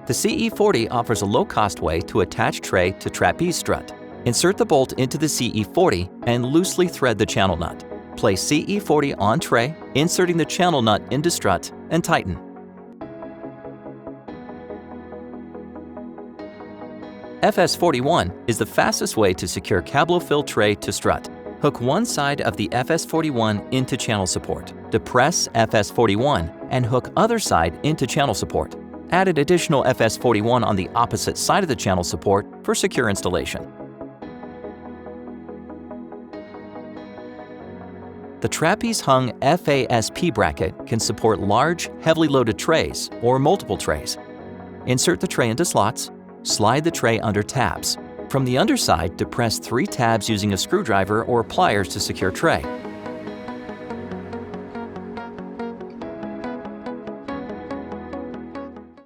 The CE40 offers a low-cost way to attach tray to trapeze strut. Insert the bolt into the CE40 and loosely thread the channel nut. Place CE40 on tray, inserting the channel nut into strut, and tighten. FS41 is the fastest way to secure Cablofil tray to strut. Hook one side of the FS41 into channel support. Depress FS41 and hook other side into channel support. Add an additional FS41 on the opposite side of the channel support for secure installation. The trapeze-hung FASP bracket can support large, heavily loaded trays or multiple trays. Insert the tray into slots. Slide the tray under tabs. From the underside, depress 3 tabs using a screwdriver or pliers to secure tray.